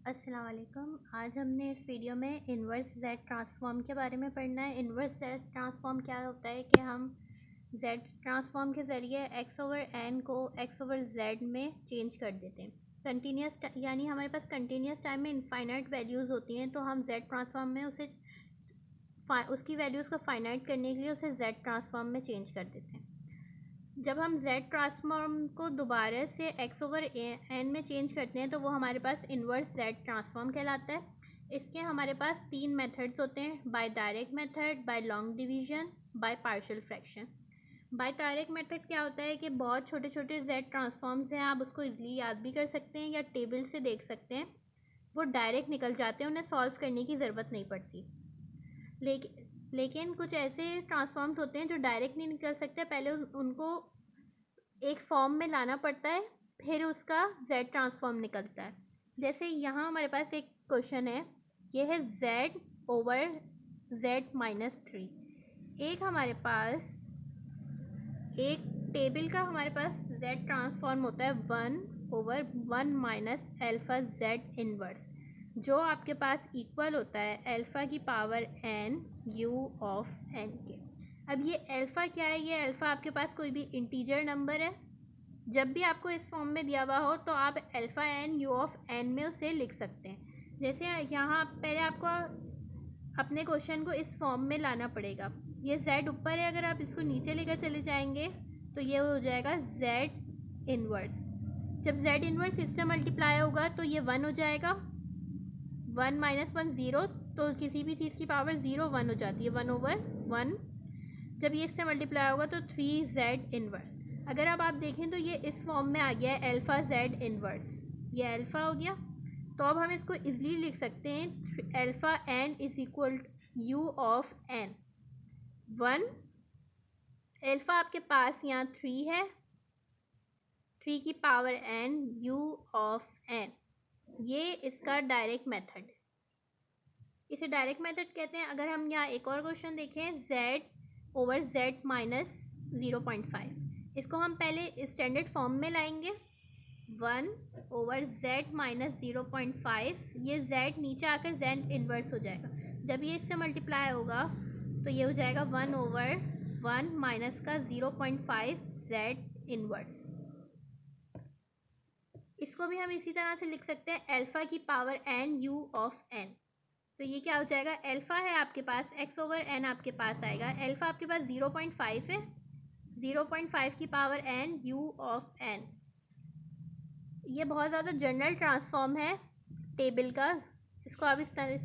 अस्सलाम वालेकुम। आज हमने इस वीडियो में इन्वर्स जेड ट्रांसफॉर्म के बारे में पढ़ना है। इन्वर्स जेड ट्रांसफॉर्म क्या होता है कि हम जेड ट्रांसफॉर्म के ज़रिए एक्स ओवर एन को एक्स ओवर जेड में चेंज कर देते हैं। कंटिन्यूस यानी हमारे पास कंटिन्यूस टाइम में इनफाइनाइट वैल्यूज़ होती हैं, तो हम जेड ट्रांसफॉर्म में उसकी वैल्यूज़ को फाइनाइट करने के लिए उसे जेड ट्रांसफॉर्म में चेंज कर देते हैं। जब हम z ट्रांसफॉर्म को दोबारा से x ओवर एन में चेंज करते हैं तो वो हमारे पास इन्वर्स z ट्रांसफॉर्म कहलाता है। इसके हमारे पास तीन मेथड्स होते हैं, by direct method, by long division, by partial fraction. By direct method क्या होता है कि बहुत छोटे छोटे z ट्रांसफॉर्म्स हैं, आप उसको इजीली याद भी कर सकते हैं या टेबल से देख सकते हैं। वो डायरेक्ट निकल जाते हैं, उन्हें सॉल्व करने की ज़रूरत नहीं पड़ती। लेकिन कुछ ऐसे ट्रांसफॉर्म्स होते हैं जो डायरेक्ट नहीं निकल सकते, पहले उनको एक फॉर्म में लाना पड़ता है, फिर उसका जेड ट्रांसफॉर्म निकलता है। जैसे यहाँ हमारे पास एक क्वेश्चन है, ये है जेड ओवर जेड माइनस 3। एक हमारे पास एक टेबल का हमारे पास जेड ट्रांसफॉर्म होता है 1/1 माइनस एल्फ़ा जेड इनवर्स, जो आपके पास इक्वल होता है अल्फ़ा की power n u of n के। अब ये अल्फ़ा क्या है? ये अल्फ़ा आपके पास कोई भी इंटीजर नंबर है। जब भी आपको इस फॉर्म में दिया हुआ हो तो आप alpha n u of n में उसे लिख सकते हैं। जैसे यहाँ पहले आपको अपने क्वेश्चन को इस फॉर्म में लाना पड़ेगा। ये z ऊपर है, अगर आप इसको नीचे लेकर चले जाएंगे तो ये हो जाएगा z इनवर्स। जब z इनवर्स इससे मल्टीप्लाई होगा तो ये 1 हो जाएगा। 1 माइनस 1 0, तो किसी भी चीज़ की पावर 0 1 हो जाती है, 1/1। जब ये इससे मल्टीप्लाई होगा तो 3z इनवर्स। अगर अब आप देखें तो ये इस फॉर्म में आ गया है अल्फ़ा z इनवर्स, ये अल्फ़ा हो गया। तो अब हम इसको इजीली लिख सकते हैं alpha n is equal u of n। 1 alpha आपके पास यहाँ 3 है, 3 की power n u of n। ये इसका डायरेक्ट मेथड है, इसे डायरेक्ट मेथड कहते हैं। अगर हम यहाँ एक और क्वेश्चन देखें, z ओवर z माइनस 0.5, इसको हम पहले स्टैंडर्ड फॉर्म में लाएंगे। 1 ओवर z माइनस 0.5, ये z नीचे आकर z इन्वर्स हो जाएगा। जब ये इससे मल्टीप्लाई होगा तो ये हो जाएगा 1/1 माइनस का 0.5 z इन्वर्स। इसको भी हम इसी तरह से लिख सकते हैं अल्फ़ा की power n u of n। तो ये क्या हो जाएगा, अल्फ़ा है आपके पास, x ओवर n आपके पास आएगा। अल्फ़ा आपके पास 0.5 है, 0.5 की power n u of n। ये बहुत ज़्यादा जनरल ट्रांसफॉर्म है टेबल का, इसको आप इस तरह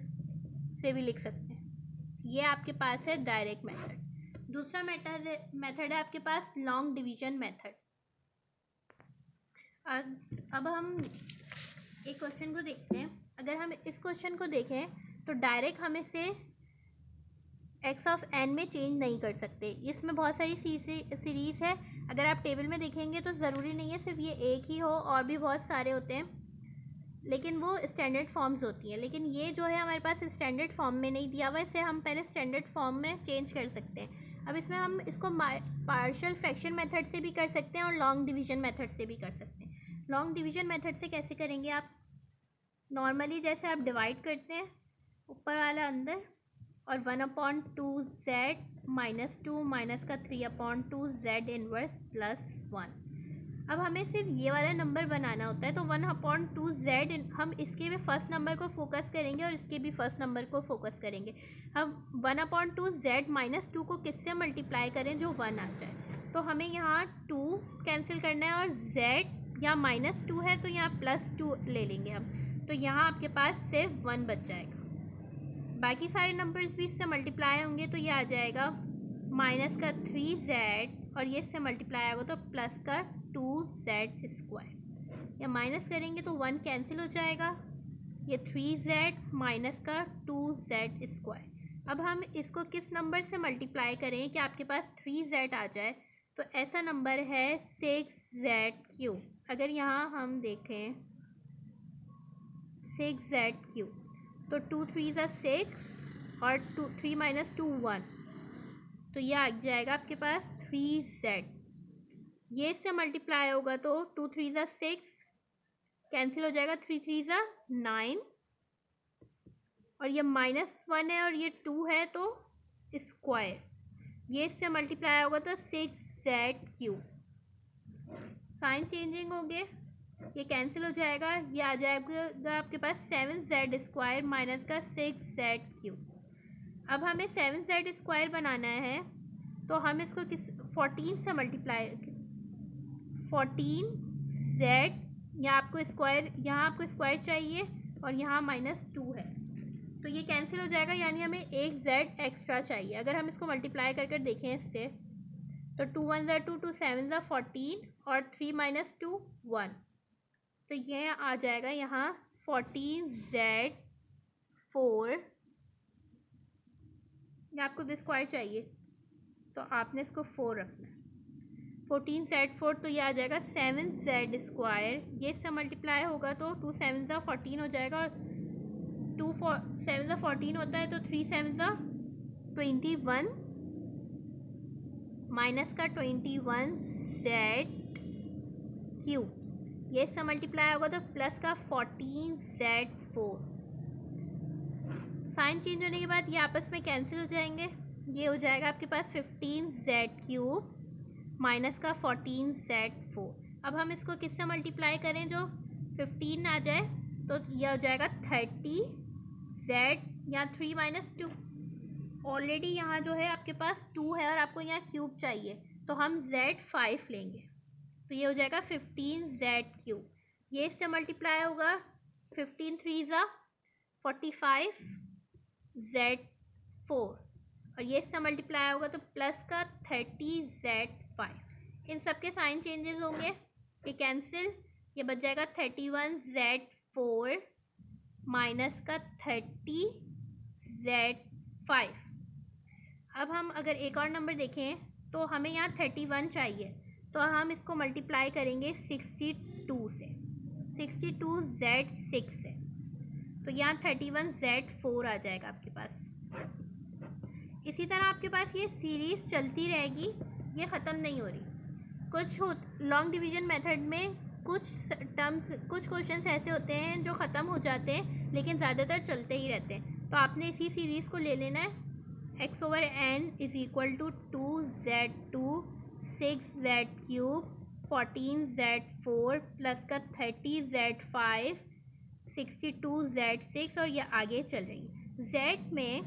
से भी लिख सकते हैं। ये आपके पास है डायरेक्ट मेथड। दूसरा मेथड है आपके पास लॉन्ग डिवीजन मेथड। अब हम एक क्वेश्चन को देखते हैं। अगर हम इस क्वेश्चन को देखें तो डायरेक्ट हम इसे x ऑफ n में चेंज नहीं कर सकते। इसमें बहुत सारी सीरीज़ है, अगर आप टेबल में देखेंगे तो ज़रूरी नहीं है सिर्फ ये एक ही हो, और भी बहुत सारे होते हैं, लेकिन वो स्टैंडर्ड फॉर्म्स होती हैं। लेकिन ये जो है हमारे पास स्टैंडर्ड फॉर्म में नहीं दिया हुआ, इसे हम पहले स्टैंडर्ड फॉर्म में चेंज कर सकते हैं। अब इसमें हम इसको पार्शियल फ्रैक्शन मेथड से भी कर सकते हैं और लॉन्ग डिवीजन मेथड से भी कर सकते हैं। लॉन्ग डिवीजन मेथड से कैसे करेंगे आप? नॉर्मली जैसे आप डिवाइड करते हैं, ऊपर वाला अंदर, और 1/2z माइनस 2 माइनस का 3/2z इनवर्स प्लस 1। अब हमें सिर्फ ये वाला नंबर बनाना होता है, तो 1/2z हम इसके भी फर्स्ट नंबर को फोकस करेंगे और इसके भी फर्स्ट नंबर को फोकस करेंगे। हम 1/2z माइनस 2 को किससे मल्टीप्लाई करें जो 1 आ जाए, तो हमें यहाँ 2 कैंसिल करना है, और z यहाँ माइनस 2 है तो यहाँ प्लस 2 ले लेंगे हम, तो यहाँ आपके पास सिर्फ 1 बच जाएगा। बाकी सारे नंबर्स भी इससे मल्टीप्लाई होंगे तो ये आ जाएगा माइनस का 3z, और ये इससे मल्टीप्लाई होगा तो प्लस का 2z स्क्वायर। या माइनस करेंगे तो 1 कैंसिल हो जाएगा, ये 3z माइनस का 2z स्क्वायर। अब हम इसको किस नंबर से मल्टीप्लाई करें कि आपके पास 3z आ जाए, तो ऐसा नंबर है 6z3। अगर यहाँ हम देखें 6z3, तो 2 3 6 और 3 माइनस 2 1, तो ये आ जाएगा आपके पास 3z। ये इससे मल्टीप्लाई होगा तो 2 3 6 कैंसिल हो जाएगा, 3 3 ज़ा 9 और ये -1 है और ये 2 है तो स्क्वायर, ये इससे मल्टीप्लाई होगा तो 6z3। साइन चेंजिंग हो गए, ये कैंसिल हो जाएगा, ये आ जाएगा आपके पास 7z² माइनस का 6z3। अब हमें 7z² बनाना है तो हम इसको 14 से मल्टीप्लाई, 14z, यहाँ आपको स्क्वायर चाहिए और यहाँ -2 है तो ये कैंसिल हो जाएगा, यानी हमें एक z एक्स्ट्रा चाहिए। अगर हम इसको मल्टीप्लाई कर देखें इससे तो 2 1 ज़ा 2, 2 7 ज़ा 14 और 3 - 2 1, तो ये आ जाएगा यहाँ 14z4। ये आपको स्क्वायर चाहिए तो आपने इसको 4 रखना है, 14z4 तो ये आ जाएगा 7z²। ये इससे मल्टीप्लाई होगा तो 2 7 ज़ा 14 हो जाएगा और 2 7 ज़ा 14 होता है तो 3 7 ज़ा 21 माइनस का 21z3, ये इससे मल्टीप्लाई होगा तो प्लस का 14z4। साइन चेंज होने के बाद ये आपस में कैंसिल हो जाएंगे, ये हो जाएगा आपके पास 15z³ माइनस का 14z4। अब हम इसको किससे मल्टीप्लाई करें जो 15 आ जाए तो यह हो जाएगा 30z या 3 - 2। ऑलरेडी यहाँ जो है आपके पास 2 है और आपको यहाँ क्यूब चाहिए तो हम z5 लेंगे तो ये हो जाएगा 15z³। ये इससे मल्टीप्लाई होगा 15 3 ज़ा 45z4 और ये इससे मल्टीप्लाई होगा तो प्लस का 30z5। इन सब के साइन चेंजेस होंगे, ये कैंसिल, ये बच जाएगा 31z4 माइनस का 30z5। अब हम अगर एक और नंबर देखें तो हमें यहाँ 31 चाहिए तो हम इसको मल्टीप्लाई करेंगे 62 से, 62z6 से, तो यहाँ 31z4 आ जाएगा आपके पास। इसी तरह आपके पास ये सीरीज़ चलती रहेगी, ये ख़त्म नहीं हो रही। कुछ लॉन्ग डिवीजन मेथड में कुछ क्वेश्चंस ऐसे होते हैं जो ख़त्म हो जाते हैं लेकिन ज़्यादातर चलते ही रहते हैं, तो आपने इसी सीरीज़ को ले लेना है। x/n = 2z2 6z³ 14z4 plus का 30z5 62z6 और ये आगे चल रही है। z में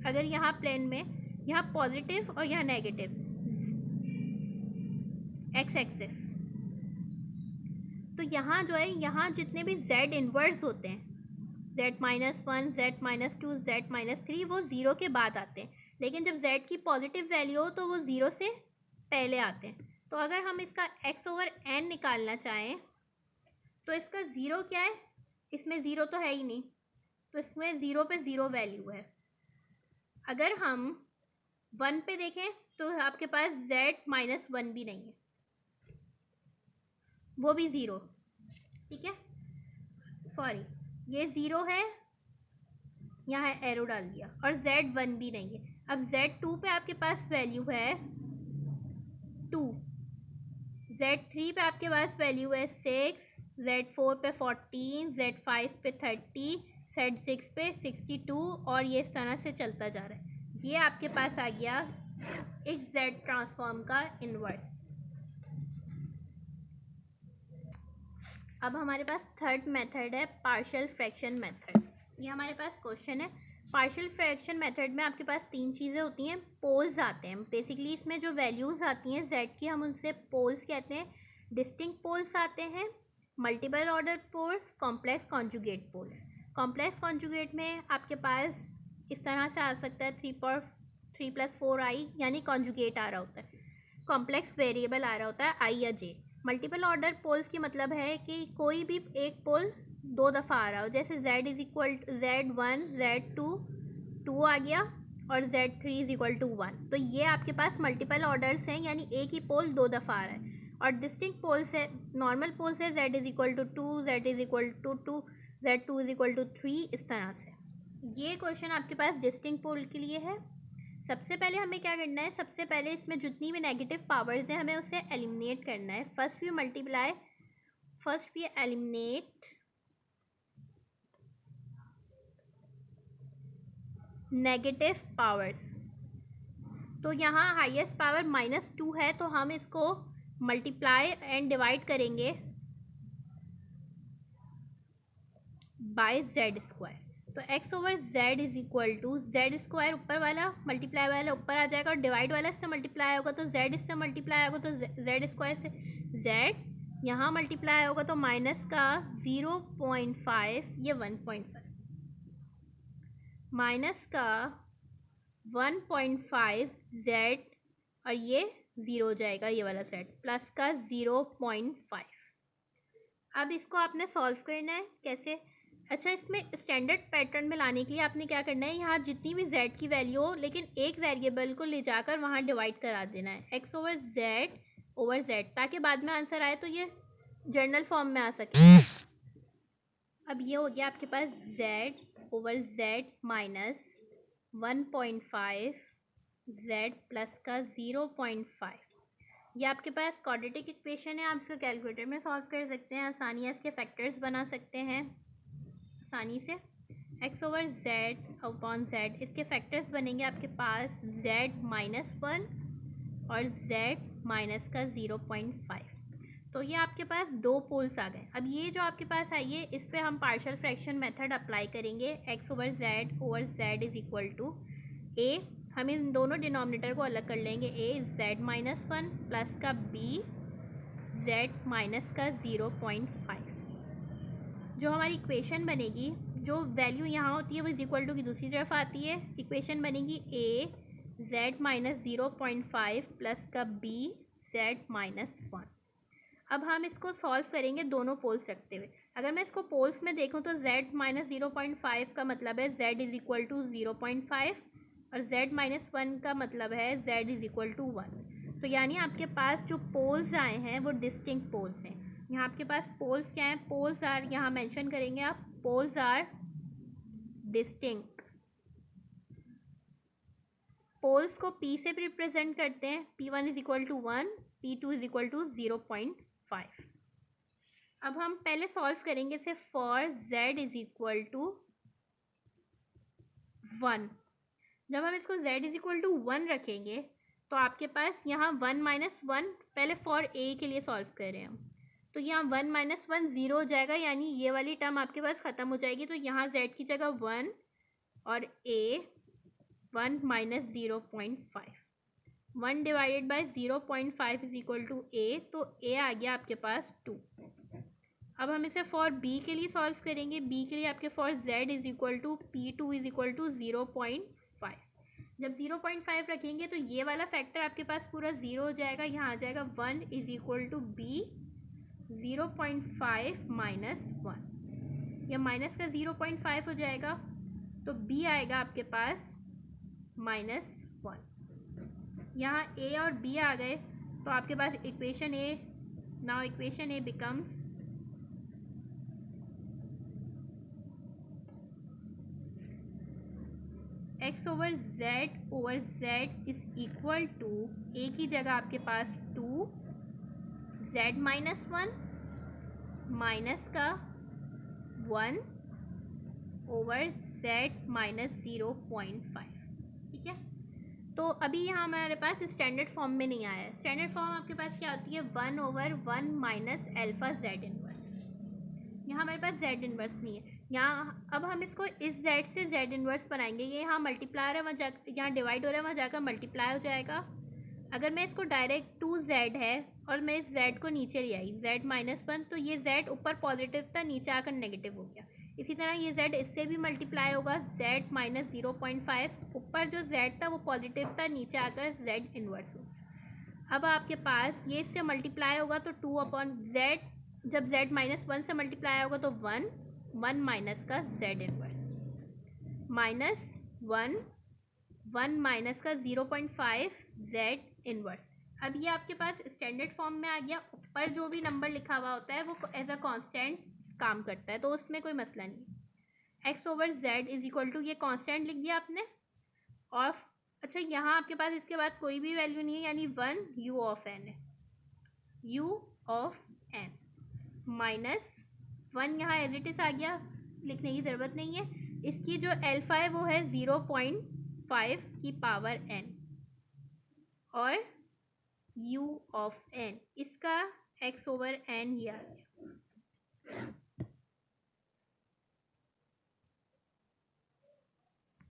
अगर यहाँ प्लेन में यहाँ पॉजिटिव और यहाँ नेगेटिव x एक्सिस, तो यहाँ जो है यहाँ जितने भी z इनवर्स होते हैं z-1 z-2 z-3 वो 0 के बाद आते हैं, लेकिन जब z की पॉजिटिव वैल्यू हो तो वो 0 से पहले आते हैं। तो अगर हम इसका x/n निकालना चाहें तो इसका 0 क्या है, इसमें 0 तो है ही नहीं तो इसमें 0 पे 0 वैल्यू है। अगर हम 1 पे देखें तो आपके पास z-1 भी नहीं है, वो भी 0, ठीक है, सॉरी ये 0 है, यहाँ एरो डाल दिया, और z1 भी नहीं है। अब z2 पे आपके पास वैल्यू है 2, z3 पे आपके पास वैल्यू है 6, z4 पे 14, z5 पे 30, z6 पे 62 और ये इस तरह से चलता जा रहा है। ये आपके पास आ गया इस z ट्रांसफॉर्म का इन्वर्स। अब हमारे पास थर्ड मेथड है पार्शियल फ्रैक्शन मेथड। ये हमारे पास क्वेश्चन है। पार्शियल फ्रैक्शन मेथड में आपके पास 3 चीज़ें होती हैं, पोल्स आते हैं। बेसिकली इसमें जो वैल्यूज़ आती हैं z की हम उनसे पोल्स कहते हैं। डिस्टिंक्ट पोल्स आते हैं, multiple order poles, complex conjugate poles. Complex conjugate में आपके पास इस तरह से आ सकता है 3 + 4i, यानी कॉन्जुगेट आ रहा होता है। कॉम्प्लेक्स वेरिएबल आ रहा होता है i या j। मल्टीपल ऑर्डर पोल्स की मतलब है कि कोई भी एक पोल 2 दफ़ा आ रहा हो, जैसे z z1 z2 2 आ गया और z3 = 1, तो ये आपके पास मल्टीपल ऑर्डर्स हैं, यानी एक ही पोल 2 दफ़ा आ रहा है। और डिस्टिंक्ट पोल्स है, नॉर्मल पोल्स है z = 2, z = 2, z2 = 3, इस तरह से। ये क्वेश्चन आपके पास डिस्टिंक्ट पोल के लिए है। सबसे पहले हमें क्या करना है, सबसे पहले इसमें जितनी भी नेगेटिव पावर्स हैं हमें उसे एलिमिनेट करना है। First we eliminate negative powers. तो यहाँ हाईएस्ट पावर -2 है, तो हम इसको मल्टीप्लाई एंड डिवाइड करेंगे बाय जेड स्क्वायर। तो x over z is equal to Z square, ऊपर वाला मल्टीप्लाई वाला ऊपर आ जाएगा और डिवाइड वाला इससे मल्टीप्लाई होगा तो z इससे मल्टीप्लाई होगा तो जेड स्क्वायर से z, यहाँ मल्टीप्लाई होगा तो माइनस का 0.5, ये 1.5, माइनस का 1.5 z और ये 0 हो जाएगा, ये वाला z, प्लस का 0.5। अब इसको आपने सॉल्व करना है कैसे? अच्छा, इसमें स्टैंडर्ड पैटर्न में लाने के लिए आपने क्या करना है, यहाँ जितनी भी z की वैल्यू हो लेकिन एक वेरिएबल को ले जाकर वहाँ डिवाइड करा देना है x ओवर z, ताकि बाद में आंसर आए तो ये जर्नल फॉर्म में आ सके। अब ये हो गया आपके पास z over z minus 1.5 z plus का 0.5। ये आपके पास क्वाड्रेटिक इक्वेशन है, आप इसको कैलकुलेटर में सॉल्व कर सकते हैं, आसानी से इसके फैक्टर्स बना सकते हैं आसानी से। x over z upon z, इसके फैक्टर्स बनेंगे आपके पास z माइनस 1 और z माइनस का 0.5। तो ये आपके पास दो पोल्स आ गए। अब ये जो आपके पास आई है, इस पर हम पार्शियल फ्रैक्शन मेथड अप्लाई करेंगे। x over z is equal to a, हम इन दोनों डिनोमिनेटर को अलग कर लेंगे, a z माइनस 1 प्लस का b z माइनस का 0.5। जो हमारी इक्वेशन बनेगी, जो वैल्यू यहाँ होती है वो इज इक्वल टू की दूसरी तरफ आती है, इक्वेशन बनेगी a z माइनस 0.5 प्लस का b z माइनस 1। अब हम इसको सॉल्व करेंगे दोनों पोल्स रखते हुए। अगर मैं इसको पोल्स में देखूं तो z माइनस 0.5 का मतलब है z इज इक्वल टू 0.5 और z माइनस 1 का मतलब है z इज इक्वल टू 1। तो यानी आपके पास जो पोल्स आए हैं वो डिस्टिंक्ट पोल्स हैं। यहाँ आपके पास पोल्स क्या हैं? पोल्स आर, यहाँ मेंशन करेंगे आप, पोल्स आर डिस्टिंक्ट। पोल्स को p से रिप्रेजेंट करते हैं, p1 is equal to 1, p2 is equal to 0.5। अब हम पहले सॉल्व करेंगे इसे for z is equal to 1। जब हम इसको z इज इक्वल टू 1 रखेंगे तो आपके पास यहाँ 1 माइनस 1, पहले फॉर a के लिए सॉल्व कर रहे हैं हम, तो यहाँ 1 माइनस 1 0 हो जाएगा, यानी ये वाली टर्म आपके पास ख़त्म हो जाएगी। तो यहाँ z की जगह 1 और a 1 minus 0.5, 1 divided by 0.5 is equal to a, तो a आ गया आपके पास 2। अब हम इसे फॉर b के लिए सॉल्व करेंगे। b के लिए आपके for z is equal to p2 is equal to 0.5। जब 0.5 रखेंगे तो ये वाला फैक्टर आपके पास पूरा 0 हो जाएगा, यहाँ आ जाएगा 1 is equal to b 0.5 minus 1, या माइनस का 0.5 हो जाएगा, तो b आएगा आपके पास -1। यहाँ a और b आ गए तो आपके पास equation a, now equation a becomes x over z is equal to a की जगह आपके पास 2 z माइनस 1 माइनस का 1 ओवर z माइनस 0.5। ठीक है, तो अभी यहाँ हमारे पास स्टैंडर्ड फॉर्म में नहीं आया है। स्टैंडर्ड फॉर्म आपके पास क्या होती है? 1 over 1 minus alpha z inverse. यहाँ हमारे पास z इनवर्स नहीं है। यहाँ अब हम इसको इस z से z इनवर्स बनाएंगे। ये यहाँ मल्टीप्लाई है, वहाँ जा यहाँ डिवाइड हो रहा है, वहाँ जाकर मल्टीप्लाई हो जाएगा। अगर मैं इसको डायरेक्ट 2z है और मैं इस z को नीचे ले आई z माइनस 1, तो ये z ऊपर पॉजिटिव था, नीचे आकर नेगेटिव हो गया। इसी तरह ये z इससे भी मल्टीप्लाई होगा, z माइनस 0.5, ऊपर जो z था वो पॉजिटिव था, नीचे आकर z इनवर्स हो गया। अब आपके पास ये इससे मल्टीप्लाई होगा तो 2 अपॉन z, जब z माइनस 1 से मल्टीप्लाई होगा तो 1 माइनस का z इनवर्स माइनस 1 माइनस का 0.5 z इनवर्स। अब ये आपके पास स्टैंडर्ड फॉर्म में आ गया। ऊपर जो भी नंबर लिखा हुआ होता है वो एज अ कांस्टेंट काम करता है, तो उसमें कोई मसला नहीं। x over z is equal to, ये कांस्टेंट लिख दिया आपने। और अच्छा, यहाँ आपके पास इसके बाद कोई भी वैल्यू नहीं है, यानी 1 u ऑफ n है, u ऑफ n माइनस 1 यहाँ एज इट इज आ गया, लिखने की ज़रूरत नहीं है। इसकी जो अल्फा है वो है 0.5 की पावर n और u ऑफ n, इसका x ओवर n ही आ गया।